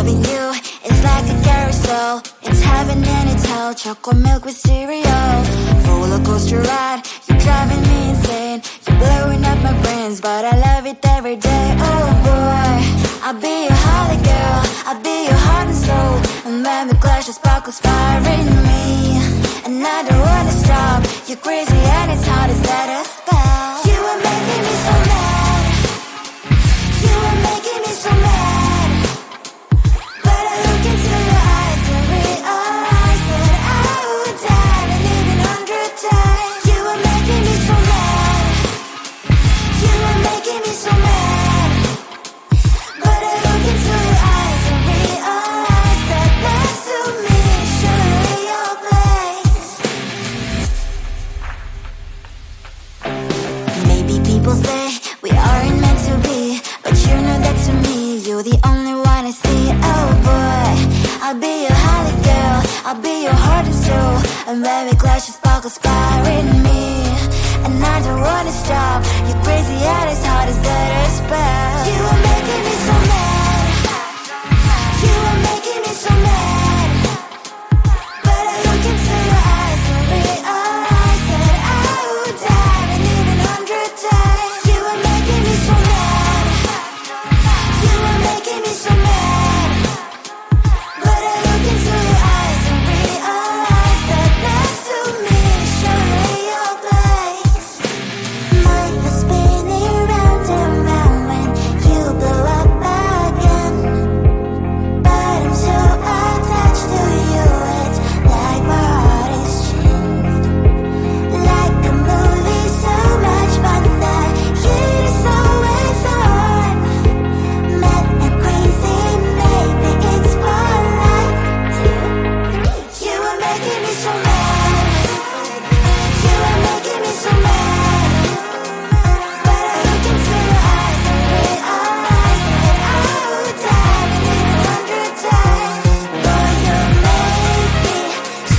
Loving you is like a carousel. It's heaven and it's hell. Chocolate milk with cereal. Roller coaster ride, you're driving me insane. You're blowing up my brains, but I love it every day. Oh boy, I'll be your holly girl, I'll be your heart and soul. And when we clash, the sparkles fire in me. And I don't wanna stop. You're crazy and it's hard as let a spell. You are making me so mad. You are making me so mad. But I look into your eyes and realize that I would die and even 100 times. You are making me so mad. You are making me so mad. But I look into your eyes and realize that next to me is surely your place. Maybe people say we aren't meant to be, but you know that to me, you're the only one I see. Oh boy, I'll be your holly girl, I'll be your heart and soul. And when we clash, the sparkles fire in me. And I don't wanna stop. You're crazy and as hard as that a spell. You are making me so mad. You are making me so mad. But I look into your eyes and realize that I would die and even 100 times. You are making me so mad. You are making me so mad. But I look into your eyes and realize that next to me is surely your place. Mind was spinning round and round when you blow up again. But I'm so attached to you, it's like my heart is chained. Like a movie, so much fun that it is always on. Mad and crazy, maybe it's for life. You are making me so mad. You are making me so mad. But I look into your eyes and realize that I would die and even 100 times. Boy, you make me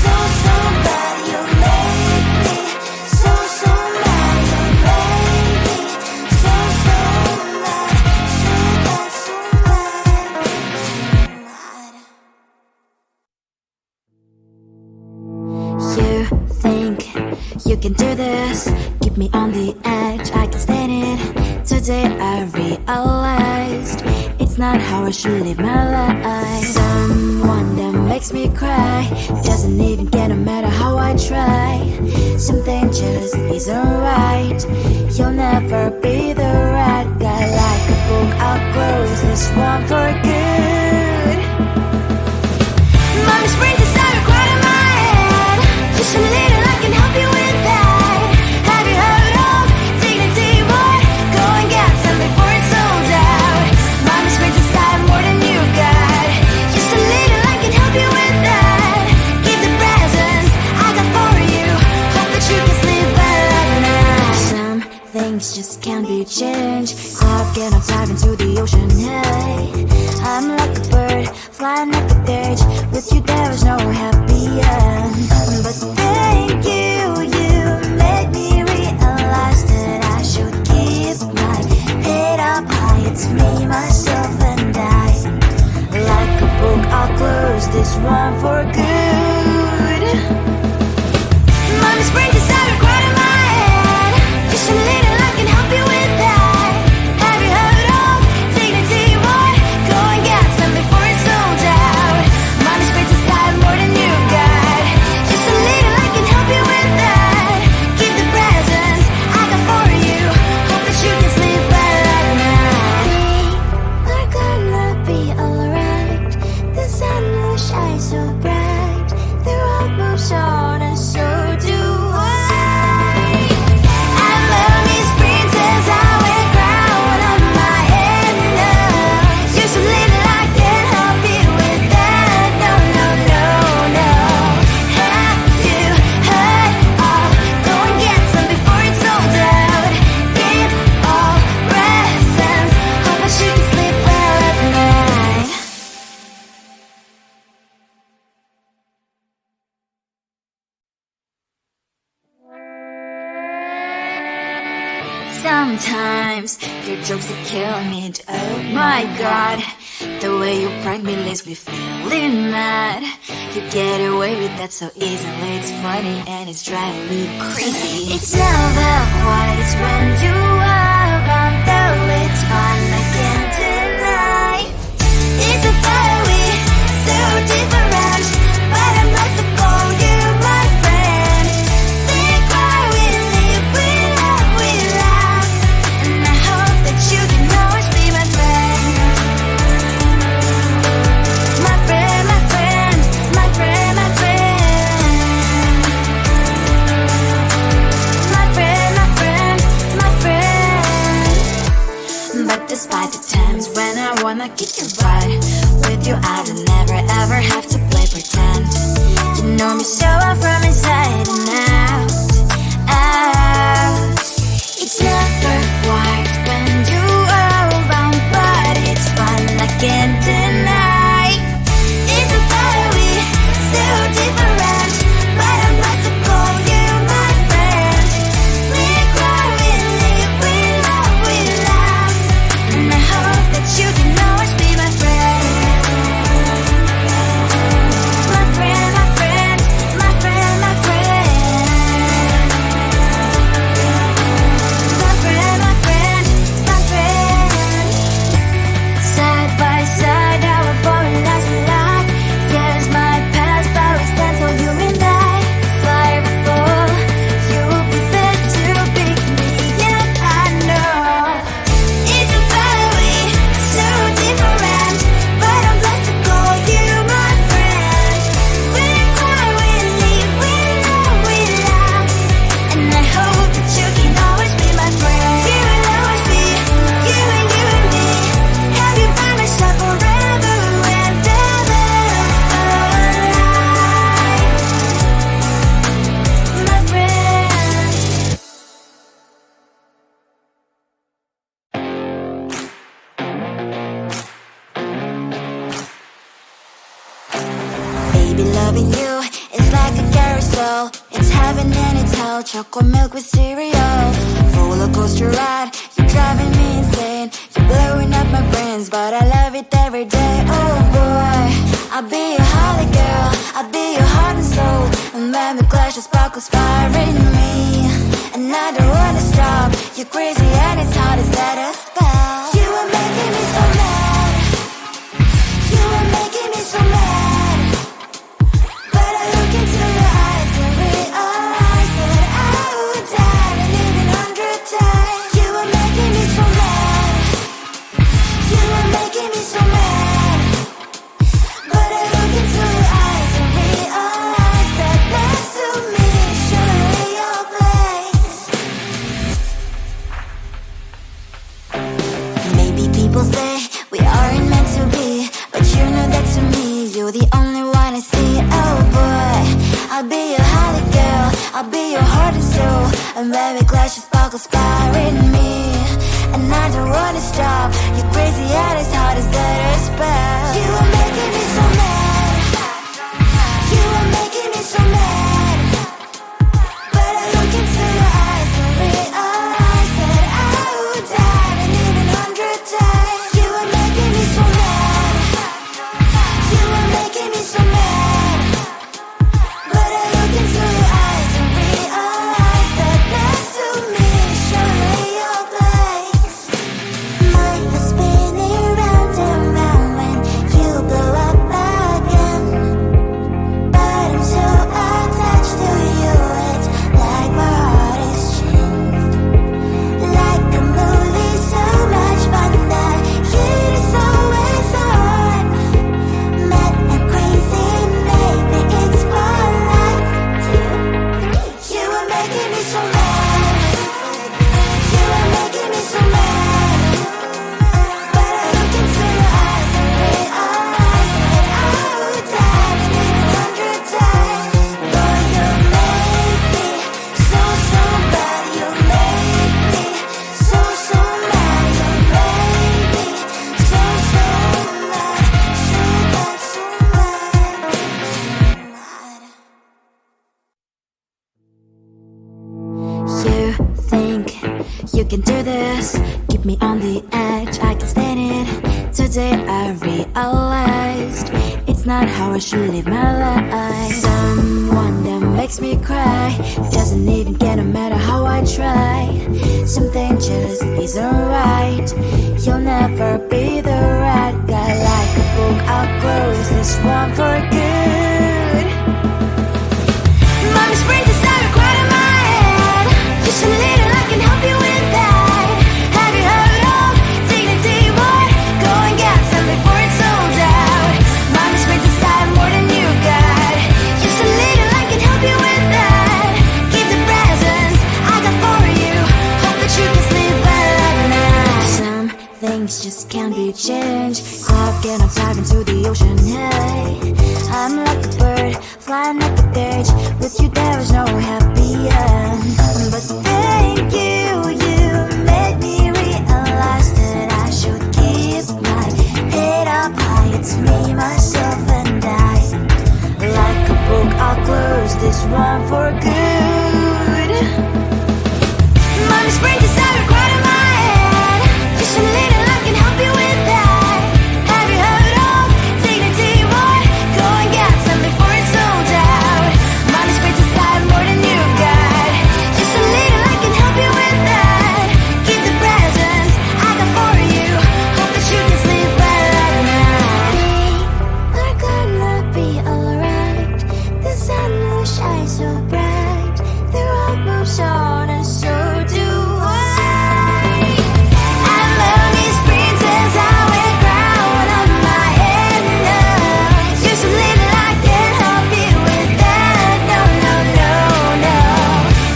so, so bad. You make me so, so mad. You make me so, so mad. So bad, so mad. You think you can do this, keep me on the edge, I can stand it. Today I realized it's not how I should live my life. Someone that makes me cry doesn't even care no matter how I try. Something just isn't right. You'll never be the right guy. Like a book, I'll close this one for good. Mommy springs inside a quite in my head. Just a little, I can help you with that. Have you heard of dignity, what? Go and get some before it's sold out. Mommy springs inside more than you got. Just a little, I can help you with that. Give the presents I got for you. Hope that you can sleep well at night. Some things just can't be changed. I'll get on dive into the ocean, hey. I'm like a bird, flying like a bird. With you there is no happy end. But thank you, you made me realize that I should keep my head up high. It's me, myself and I. Like a book, I'll close this one for good. Mommy springs inside a quite in my head. Just a little, I can help you with that. Have you heard of dignity, what? Go and get some before it's sold out. Mommy springs inside more than you got. Just a little, I can help you with that. Give the presents I got for you. Hope that you can sleep well at night. We're gonna be alright. The sun will shine so bright. The road moves on and so do I. And mommy springs as I wear crown on my head now. You're so little, I can't help you with that. No, no, no, no. Have you heard of? Go and get some before it's sold out. Give all presents. Hope that you can sleep well at night. Sometimes your jokes are killing me. Oh my god, The way you prank me leaves me feeling mad. You get away with that so easily. It's funny and it's driving me crazy. It's never quite as when you are around, though it's fun, I can't deny. It's a fire we so different, but I must have called you my friend. Think why we live, we love, and I hope that you can always be my friend. My friend, my friend, my friend, my friend. My friend, my friend, my friend. But despite the times when I wanna kick your butt, with you I don't never ever have to play pretend. You know me so well from inside and out. It's never quite when you are around, but it's fun, I can't deny. It's a fiery, so different, but I must have called you my friend. We cry, we live, we love, and I hope that you can always be my friend. My friend, my friend, my friend, my friend. My friend, my friend, my friend. Side by side, our boring lives we like. Yes, my past, but we stand so you and I. Fly before you will be there to pick me up, I know. It's a fiery, so different, but I'm blessed to call you my friend. We cry, we live, we love, and I hope that you can always be my friend. You will always be, you and me. Have you by my side forever and ever? My friend. Baby, loving you is like a carousel. It's heaven and it's hell. Chocolate milk with cereal. Roller coaster ride. You're driving me insane. You're blowing up my brains, but I love it every day. Oh boy, I'll be your holly girl. I'll be your heart and soul. And when we clash, the sparkles fire in me. And I don't wanna stop. You're crazy and it's hard as let us spell. You are making me so mad. You are making me so mad. But I look into your eyes and realize that I would die and even 100 times. You are making me so mad. You are making me so mad. But I look into your eyes and realize that next to me is surely your place. Maybe people say we aren't meant to be, but you know that to me you're the only one I see. Oh boy, I'll be your holly girl. I'll be your heart and soul. And when we clash, the sparkles fire in me. And I don't wanna stop. You're crazy and as hard as let her spell. You are making me so mad. You are making me so mad. But I look into your eyes and realize that I would die and even 100 times. You are making me so mad. You are making me so mad. But I look into your eyes and realize that next to me is surely your place. Mind was spinning round and round when you blow up again. But I'm so attached to you, it's like my heart is chained. Like a movie, so much fun that heat is always on. Mad and crazy, maybe it's for life. 2, 3. You are making me so mad. You are making me so mad. But I look into your eyes and realize that I would die and even 100 times. Boy, you make me so, so bad. You make me so, so mad. You make me so, so mad. So bad, so mad, so mad. You think you can do this? Keep me on the edge, I can stand it. To day I realized it's not how I should live my life. Someone that makes me cry doesn't even get no matter how I try. Something just isn't right. You'll never be the right guy. Like a book, I'll close this one for good. Mommy springs inside a cry in my head. Just a little, I can help you with that. Have you heard of dignity, boy? Go and get some before it's sold out. Mommy springs inside more than you've got. Just a little, I can help you with that. Keep the presents I got for you. Hope that you can sleep well at night. Some things just can't be changed. I'll get on dive into the ocean, hey. I'm like a bird, flying like a cage. With you there is no happy end. But thank you, you made me realize that I should keep my head up high. It's me, myself and I. Like a book, I'll close this one for good. Mommy springs inside a cry in my head. Just a little, I can help you with that. Have you heard of dignity, boy? Go and get some before it's sold out. Mommy springs inside more than you've got. Just a little, I can help you with that. Keep the presents I got for you. Hope that you can sleep well at night. We're gonna be alright. The sun will shine so bright. The road moves on and so do I. And lonely springs as I wear crown on my head now. Just a little, I can help you with that. No, no, no, no.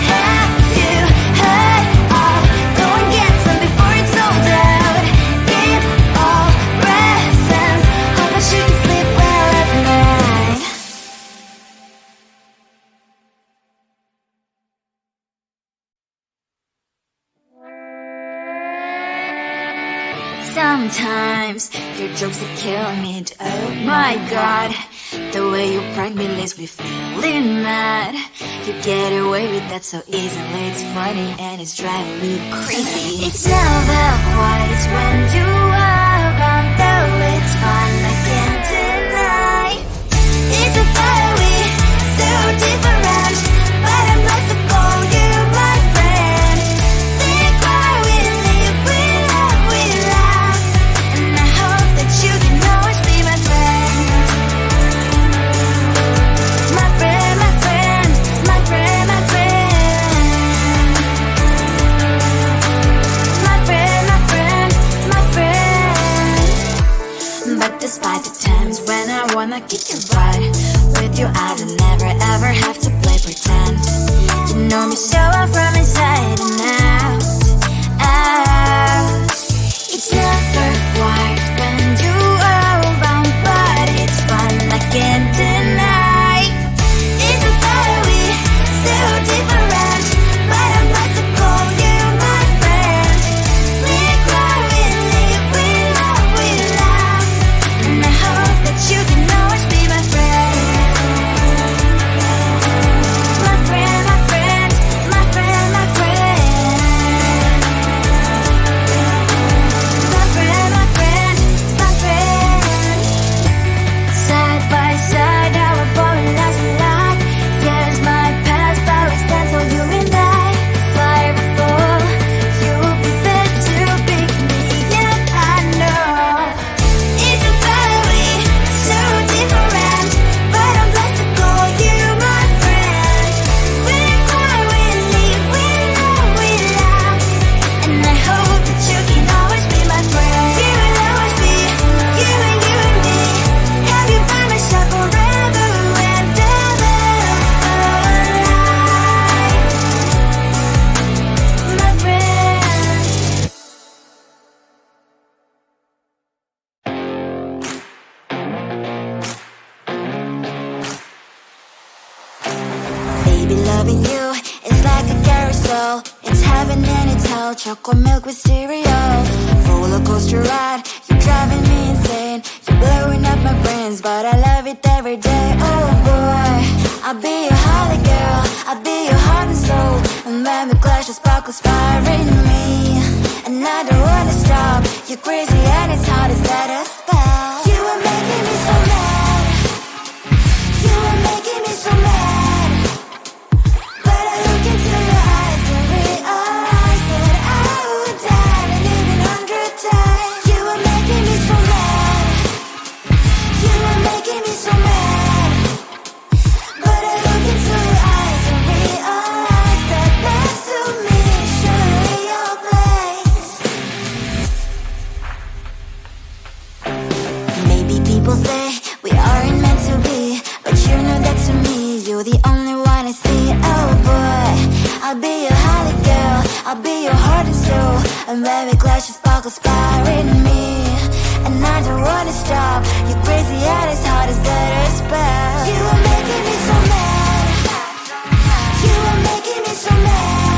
Have you heard of? Go and get some before it's sold out. Give all presents. Hope that you can sleep well at night. Sometimes your jokes that kill me. Oh my god, the way you prank me leaves me feeling mad. You get away with that so easily. It's funny and it's driving me crazy. It's never quiet, it's when you are around. Though it's fun, I can't deny. It's a fiery, so different, but I must have called you my friend. Think why we live, we love, we laugh. And I hope that you can always be my friend. My friend, my friend, my friend, my friend. My friend, my friend, my friend. But despite the times when I wanna kick your butt, with you I don't never ever have to play pretend. You know me so well from inside and out, out. It's never quiet when you are around, but it's fun, I can't deny. It's a fiery, so different, but I must have called you my friend. We cry, we live, we love, we laugh. And I hope that you can always be my friend. My friend, my friend, my friend, my friend. My friend, my friend, my friend. Side by side, our body lasts a lot. Years might pass, but we stand so you and I. Fire will fall, you'll be there to pick me up, I know. It's a fiery, so different, but I'm blessed to call you my friend. We cry, we live, we love, we laugh. And I hope that you can always be my friend. You will always be, you and me. Have you by my side forever and ever. My friend. Baby, loving you is like a carousel. It's heaven and it's hell. Chocolate milk with cereal. Roller coaster ride. You're driving me insane. You're blowing up my brains, but I love it every day. Oh boy, I'll be your holly girl. I'll be your heart and soul. And when we clash, the sparkles fire in me. And I don't wanna stop. You're crazy and it's hard as let a spell. You were making me so mad. You were making me so mad. But I look into your eyes and realize that I would die and even 100 times. You were making me so mad. You were making me so mad. But I look into your eyes and realize that next to me is surely your place. Maybe people say we aren't meant to be, but you know that to me, you're the only one I see. Oh boy, I'll be your holly girl, I'll be your heart and soul, and baby glass your sparkles fire in me. And I don't wanna stop, you're crazy and as hard as let her spell. You were making me so mad. You were making me so mad.